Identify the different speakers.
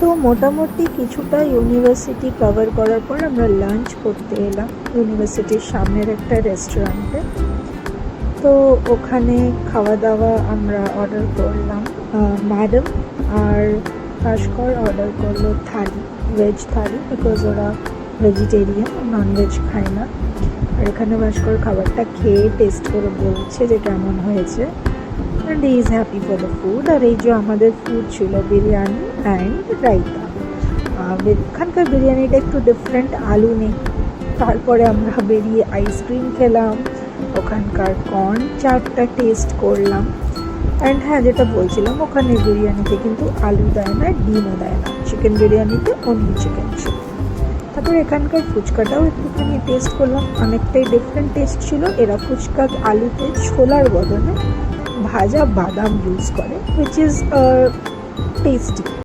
Speaker 1: তো মোটামুটি কিছুটা ইউনিভার্সিটি কভার করার পর আমরা লাঞ্চ করতে এলাম ইউনিভার্সিটির সামনের একটা রেস্টুরেন্টে। তো ওখানে খাওয়া দাওয়া আমরা অর্ডার করলাম। ম্যাডাম আর ভাস্কর অর্ডার করলো থালি, ভেজ থালি, বিকজ ওরা ভেজিটেরিয়ান, ননভেজ খায় না। আর এখানে ভাস্কর খাবারটা খেয়ে টেস্ট করে বলছে যে কেমন হয়েছে, and he is happy for the food. আর এই যে আমাদের ফুড ছিল বিরিয়ানি অ্যান্ড রায়তা। এখানকার বিরিয়ানিটা একটু ডিফারেন্ট, আলু নেই। তারপরে আমরা বেরিয়ে আইসক্রিম খেলাম, ওখানকার কর্ন চাটটা টেস্ট করলাম। অ্যান্ড হ্যাঁ, যেটা বলছিলাম, ওখানে বিরিয়ানিতে কিন্তু আলু দেয় না, ডিমও দেয় না। চিকেন বিরিয়ানিতে অনলি চিকেন ছিল। তারপর এখানকার ফুচকাটাও একটুখানি টেস্ট করলাম, অনেকটাই ডিফারেন্ট টেস্ট ছিল। এরা ফুচকা আলুতে ছোলার বদলে ভাজা বাদাম ইউজ করে, হুইচ ইজ টেস্টি।